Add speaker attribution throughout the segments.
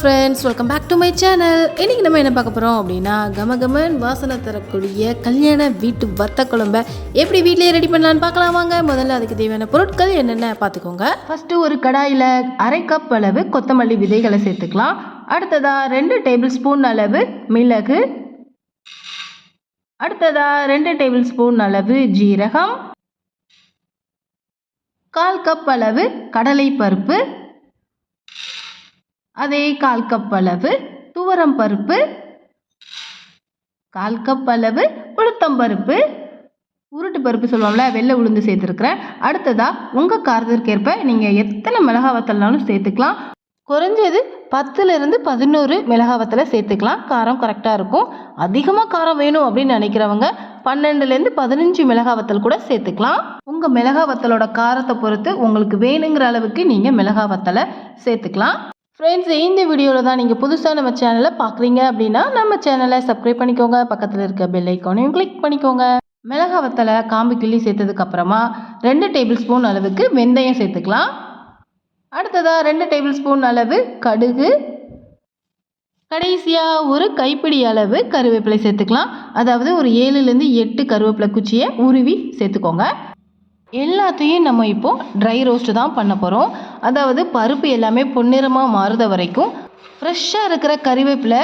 Speaker 1: Friends, welcome back to my channel. இன்றைக்கி நம்ம என்ன பார்க்க போகிறோம் அப்படின்னா, கமகமன் வாசனை தரக்கூடிய கல்யாண வீட்டு வத்த குழம்பை எப்படி வீட்டிலேயே ரெடி பண்ணலான்னு பார்க்கலாம் வாங்க. முதல்ல அதுக்கு தேவையான பொருட்கள் என்னென்ன பார்த்துக்கோங்க. ஃபஸ்ட்டு ஒரு கடாயில் அரை கப் அளவு கொத்தமல்லி விதைகளை சேர்த்துக்கலாம். அடுத்ததாக 2 டேபிள் ஸ்பூன் அளவு மிளகு, அடுத்ததாக 2 டேபிள் ஸ்பூன் அளவு ஜீரகம், 1/4 கப் அளவு கடலை பருப்பு, அதே 1/4 கப் அளவு துவரம் பருப்பு, 1/4 கப் அளவு உளுத்தம் பருப்பு, உருட்டு பருப்பு சொல்லுவோம்ல, வெள்ளை உளுந்து சேர்த்துருக்குறேன். அடுத்ததாக உங்கள் காரத்திற்கேற்ப நீங்கள் எத்தனை மிளகா வத்தல்னாலும் சேர்த்துக்கலாம். குறைஞ்சது 10லிருந்து 11 மிளகா வத்தலை சேர்த்துக்கலாம். காரம் கரெக்டாக இருக்கும். அதிகமாக காரம் வேணும் அப்படின்னு நினைக்கிறவங்க 12லேருந்து 15 மிளகா வத்தல் கூட சேர்த்துக்கலாம். உங்கள் மிளகா வத்தலோட காரத்தை பொறுத்து உங்களுக்கு வேணுங்கிற அளவுக்கு நீங்கள் மிளகா வத்தலை சேர்த்துக்கலாம். ஃப்ரெண்ட்ஸ், இந்த வீடியோவில் தான் நீங்கள் புதுசாக நம்ம சேனலை பார்க்குறீங்க அப்படின்னா நம்ம சேனலை சப்ஸ்கிரைப் பண்ணிக்கோங்க. பக்கத்தில் இருக்க பெல் ஐக்கானையும் கிளிக் பண்ணிக்கோங்க. மிளகா வத்தலை காம்பு கிள்ளி சேர்த்ததுக்கப்புறமா 2 டேபிள் ஸ்பூன் அளவுக்கு வெந்தயம் சேர்த்துக்கலாம். அடுத்ததாக 2 டேபிள் ஸ்பூன் அளவு கடுகு, கடைசியாக ஒரு கைப்பிடி அளவு கருவேப்பிலை சேர்த்துக்கலாம். அதாவது ஒரு 7லேருந்து 8 கருவேப்பிலை குச்சியை உருவி சேர்த்துக்கோங்க. எல்லாத்தையும் நம்ம இப்போது ட்ரை ரோஸ்ட்டு தான் பண்ண போகிறோம். அதாவது பருப்பு எல்லாமே பொன்னிறமாக மாறுத வரைக்கும் ஃப்ரெஷ்ஷாக இருக்கிற கறிவேப்பிலை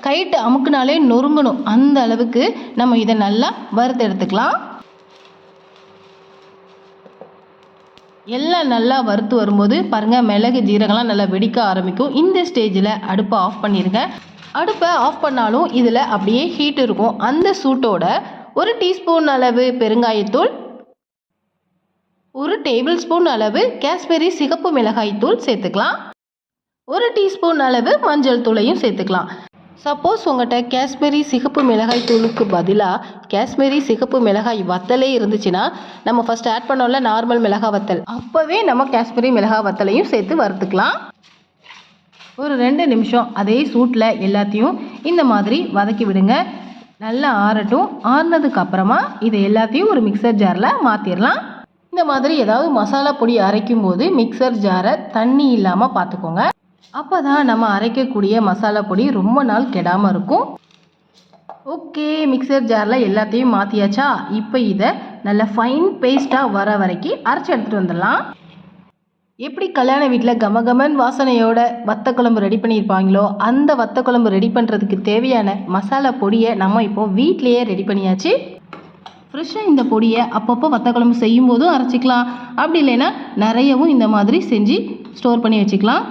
Speaker 1: கைட்டு அமுக்குனாலே நொறுங்கணும். அந்த அளவுக்கு நம்ம இதை நல்லா வறுத்து எடுத்துக்கலாம். எல்லாம் நல்லா வறுத்து வரும்போது பாருங்கள், மிளகு ஜீரகம்லாம் நல்லா வெடிக்க ஆரம்பிக்கும். இந்த ஸ்டேஜில் அடுப்பை ஆஃப் பண்ணிடுங்க. அடுப்பை ஆஃப் பண்ணாலும் இதில் அப்படியே ஹீட் இருக்கும். அந்த சூட்டோட 1 டீஸ்பூன் அளவு பெருங்காயத்தூள், 1 டேபிள் ஸ்பூன் அளவு காஷ்மீரி சிகப்பு மிளகாய் தூள் சேர்த்துக்கலாம். 1 டீஸ்பூன் அளவு மஞ்சள் தூளையும் சேர்த்துக்கலாம். சப்போஸ் உங்கள்கிட்ட காஷ்மீரி சிகப்பு மிளகாய் தூளுக்கு பதிலாக காஷ்மீரி சிகப்பு மிளகாய் வத்தலே இருந்துச்சுன்னா, நம்ம ஃபஸ்ட் ஆட் பண்ணோம்ல நார்மல் மிளகாய் வத்தல், அப்போவே நம்ம காஷ்மீரி மிளகாய் வத்தலையும் சேர்த்து வறுத்துக்கலாம். ஒரு 2 நிமிஷம் அதே சூட்டில் எல்லாத்தையும் இந்த மாதிரி வதக்கி விடுங்க. நல்லா ஆறட்டும். ஆறுனதுக்கு அப்புறமா இதை எல்லாத்தையும் ஒரு மிக்சர் ஜாரில் மாற்றிடலாம். இந்த மாதிரி ஏதாவது மசாலா பொடி அரைக்கும் போது மிக்சர் ஜாரை தண்ணி இல்லாமல் பார்த்துக்கோங்க. அப்போ தான் நம்ம அரைக்கக்கூடிய மசாலா பொடி ரொம்ப நாள் கெடாமல் இருக்கும். ஓகே, மிக்சர் ஜாரில் எல்லாத்தையும் மாற்றியாச்சா? இப்போ இதை நல்ல ஃபைன் பேஸ்ட்டாக வர வரைக்கும் அரைச்சி எடுத்துகிட்டு வந்துடலாம். எப்படி கல்யாண வீட்டில் கமகமன் வாசனையோட வத்த குழம்பு ரெடி பண்ணியிருப்பாங்களோ, அந்த வத்த குழம்பு ரெடி பண்ணுறதுக்கு தேவையான மசாலா பொடியை நம்ம இப்போது வீட்லேயே ரெடி பண்ணியாச்சு. ஃப்ரெஷ்ஷாக இந்த பொடியை அப்பப்போ வத்த குழம்பு செய்யும் போதும் அரைச்சிக்கலாம். அப்படி இல்லைன்னா நிறையவும் இந்த மாதிரி செஞ்சு ஸ்டோர் பண்ணி வச்சுக்கலாம்.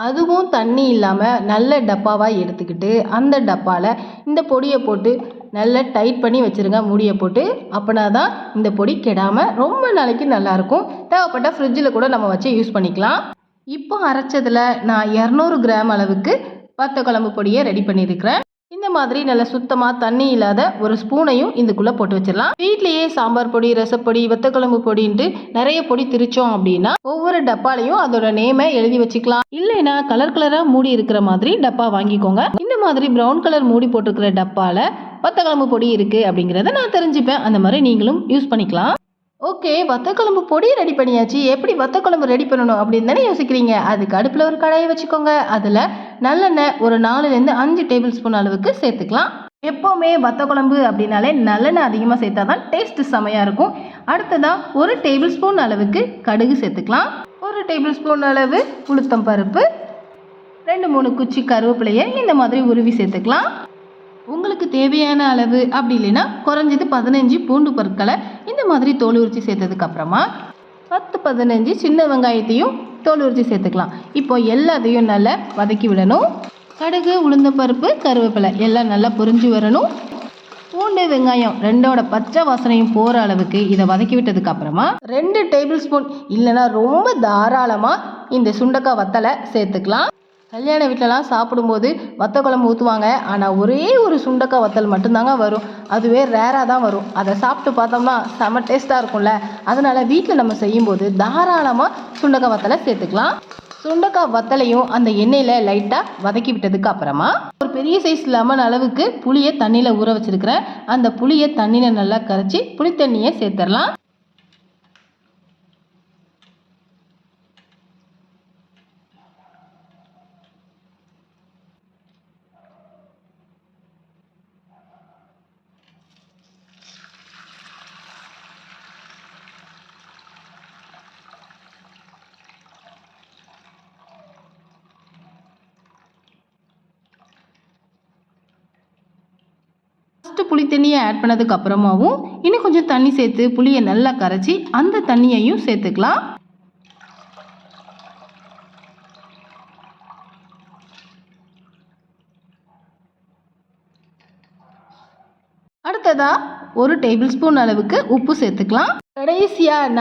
Speaker 1: அதுவும் தண்ணி இல்லாமல் நல்ல டப்பாவாக எடுத்துக்கிட்டு அந்த டப்பாவில் இந்த பொடியை போட்டு நல்லா டைட் பண்ணி வச்சுருங்க, மூடியை போட்டு. அப்படின்னா தான் இந்த பொடி கெடாமல் ரொம்ப நாளைக்கு நல்லாயிருக்கும். தேவைப்பட்ட ஃப்ரிட்ஜில் கூட நம்ம வச்சு யூஸ் பண்ணிக்கலாம். இப்போ அரைச்சதில் நான் 200 கிராம் அளவுக்கு வத்த குழம்பு பொடியை ரெடி பண்ணியிருக்கிறேன். இந்த மாதிரி நல்லா சுத்தமாக தண்ணி இல்லாத ஒரு ஸ்பூனையும் இதுக்குள்ளே போட்டு வச்சிடலாம். வீட்லேயே சாம்பார் பொடி, ரசப்பொடி, வத்தக்குழம்பு பொடின்ட்டு நிறைய பொடி திரிச்சோம் அப்படின்னா ஒவ்வொரு டப்பாலையும் அதோட நேமை எழுதி வச்சுக்கலாம். இல்லைன்னா கலர் கலராக மூடி இருக்கிற மாதிரி டப்பா வாங்கிக்கோங்க. இந்த மாதிரி ப்ரௌன் கலர் மூடி போட்டிருக்கிற டப்பாவில் வத்தக்குழம்பு பொடி இருக்குது அப்படிங்கிறத நான் தெரிஞ்சுப்பேன். அந்த மாதிரி நீங்களும் யூஸ் பண்ணிக்கலாம். ஓகே, வத்தக்குழம்பு பொடி ரெடி பண்ணியாச்சு. எப்படி வத்தக்குழம்பு ரெடி பண்ணணும் அப்படின்னு தானே யோசிக்கிறீங்க? அதுக்கு அடுப்பில் ஒரு கடாயை வச்சுக்கோங்க. அதில் நல்லெண்ணெய் ஒரு 4லேருந்து 5 டேபிள் ஸ்பூன் அளவுக்கு சேர்த்துக்கலாம். எப்போவுமே வத்தக்குழம்பு அப்படின்னாலே நல்லெண்ணெய் அதிகமாக சேர்த்தா தான் டேஸ்ட்டு செமையாக இருக்கும். அடுத்ததாக 1 டேபிள் ஸ்பூன் அளவுக்கு கடுகு சேர்த்துக்கலாம். 1 டேபிள் ஸ்பூன் அளவு உளுத்தம் பருப்பு, 2-3 குச்சி கருவேப்பிலையை இந்த மாதிரி உருவி சேர்த்துக்கலாம். உங்களுக்கு தேவையான அளவு, அப்படி இல்லைன்னா குறைஞ்சது 15 பூண்டு பற்களை இந்த மாதிரி தோல் உரித்து சேர்த்ததுக்கப்புறமா 10-15 சின்ன வெங்காயத்தையும் தோல் உரித்து சேர்த்துக்கலாம். இப்போ எல்லாத்தையும் நல்லா வதக்கி விடணும். கடுகு, உளுந்தம்பருப்பு, கருவேப்பிலை எல்லாம் நல்லா பொரிஞ்சு வரணும். பூண்டு, வெங்காயம் 2ஓட பச்சை வாசனையும் போகிற அளவுக்கு இதை வதக்கி விட்டதுக்கப்புறமா 2 டேபிள் ஸ்பூன் இல்லைன்னா ரொம்ப தாராளமாக இந்த சுண்டக்காய் வத்தலை சேர்த்துக்கலாம். கல்யாண வீட்டிலலாம் சாப்பிடும்போது வத்த குழம்பு ஊற்றுவாங்க. ஆனால் ஒரே ஒரு சுண்டக்காய் வத்தல் மட்டும்தாங்க வரும். அதுவே ரேராக தான் வரும். அதை சாப்பிட்டு பார்த்தோம்னா செம்ம டேஸ்ட்டாக இருக்கும்ல. அதனால் வீட்டில் நம்ம செய்யும்போது தாராளமாக சுண்டக்காய் வத்தலை சேர்த்துக்கலாம். சுண்டக்காய் வத்தலையும் அந்த எண்ணெயில் லைட்டாக வதக்கி விட்டதுக்கு அப்புறமா ஒரு பெரிய சைஸ் லெமன் அளவுக்கு புளியை தண்ணியில் ஊற வச்சுருக்கிறேன். அந்த புளியை தண்ணியில் நல்லா கரைச்சி புளித்தண்ணியை சேர்த்துடலாம். ஃபஸ்ட்டு புளி தண்ணியை ஆட் பண்ணதுக்கு அப்புறமாவும் இன்னும் கொஞ்சம் தண்ணி சேர்த்து புளியை நல்லா கரைச்சி அந்த தண்ணியையும் சேர்த்துக்கலாம். அடுத்ததா 1 டேபிள் ஸ்பூன் அளவுக்கு உப்பு சேர்த்துக்கலாம். கடைசியாக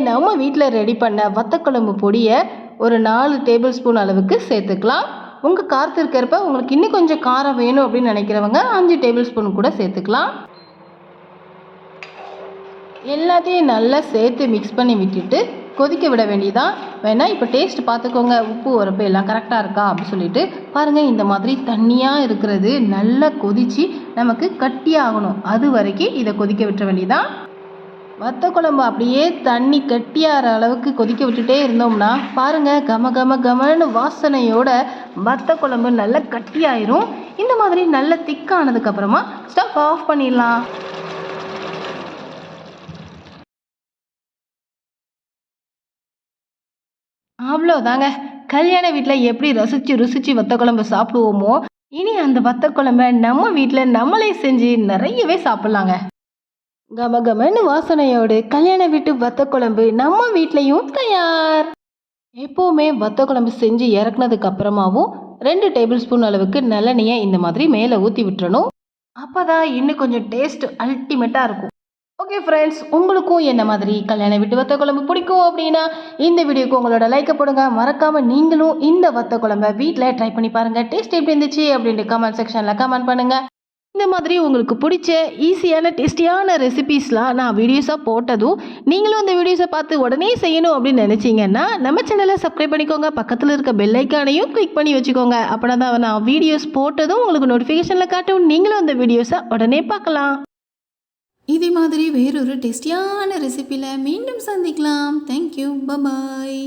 Speaker 1: நம்ம வீட்டில் ரெடி பண்ண வத்தக்குழம்பு பொடியை ஒரு 4 டேபிள் ஸ்பூன் அளவுக்கு சேர்த்துக்கலாம். உங்கள் காரத்திற்கு ஏற்ப உங்களுக்கு இன்னும் கொஞ்சம் காரம் வேணும் அப்படின்னு நினைக்கிறவங்க 5 டேபிள் ஸ்பூன் கூட சேர்த்துக்கலாம். எல்லாத்தையும் நல்லா சேர்த்து மிக்ஸ் பண்ணி விட்டுட்டு கொதிக்க விட வேண்டியதான். வேணால் இப்போ டேஸ்ட் பார்த்துக்கோங்க, உப்பு உரப்பு எல்லாம் கரெக்டாக இருக்கா அப்படின்னு சொல்லிட்டு பாருங்கள். இந்த மாதிரி தண்ணியாக இருக்கிறது நல்லா கொதித்து நமக்கு கட்டியாகணும். அது வரைக்கும் இதை கொதிக்க விட்டுற வேண்டியதான். வத்த குழம்பு அப்படியே தண்ணி கட்டியாகிற அளவுக்கு கொதிக்க விட்டுட்டே இருந்தோம்னா பாருங்கள், கம கம கமன்னு வாசனையோட வத்த குழம்பு நல்லா கட்டியாயிரும். இந்த மாதிரி நல்லா திக்கானதுக்கப்புறமா ஸ்டவ் ஆஃப் பண்ணிடலாம். அவ்வளோதாங்க. கல்யாண வீட்டில் எப்படி ருசிச்சு வத்த குழம்பு சாப்பிடுவோமோ, இனி அந்த வத்த குழம்ப நம்ம வீட்டில் நம்மளே செஞ்சு நிறையவே சாப்பிட்லாங்க. கமகமன்னு வாசனையோடு கல்யாண வீட்டு வத்த குழம்பு நம்ம வீட்லேயும் தயார். எப்போவுமே வத்த குழம்பு செஞ்சு இறக்குனதுக்கு அப்புறமாவும் 2 டேபிள் ஸ்பூன் அளவுக்கு நல்லெண்ணெயை இந்த மாதிரி மேலே ஊற்றி விட்டுறணும். அப்போ தான் இன்னும் கொஞ்சம் டேஸ்ட் அல்டிமேட்டாக இருக்கும். ஓகே ஃப்ரெண்ட்ஸ், உங்களுக்கும் என்ன மாதிரி கல்யாண வீட்டு வத்த குழம்பு பிடிக்கும் அப்படின்னா இந்த வீடியோக்கு உங்களோட லைக்கை போடுங்க. மறக்காமல் நீங்களும் இந்த வத்த குழம்பை வீட்டில் ட்ரை பண்ணி பாருங்கள். டேஸ்ட் எப்படி இருந்துச்சு அப்படின்ட்டு கமெண்ட் செக்ஷனில் கமெண்ட் பண்ணுங்கள். இந்த மாதிரி உங்களுக்கு பிடிச்ச ஈஸியான டேஸ்டியான ரெசிபீஸ்லாம் நான் வீடியோஸாக போட்டதும் நீங்களும் அந்த வீடியோஸை பார்த்து உடனே செய்யணும் அப்படின்னு நினச்சிங்கன்னா நம்ம சேனலை சப்ஸ்கிரைப் பண்ணிக்கோங்க. பக்கத்தில் இருக்க பெல் ஐக்கானையும் கிளிக் பண்ணி வச்சுக்கோங்க. அப்படின்னா தான் நான் வீடியோஸ் போட்டதும் உங்களுக்கு நோட்டிஃபிகேஷனில் காட்டும். நீங்களும் அந்த வீடியோஸை உடனே பார்க்கலாம். இதே மாதிரி வேறொரு டேஸ்டியான ரெசிபியில் மீண்டும் சந்திக்கலாம். Thank you, bye bye.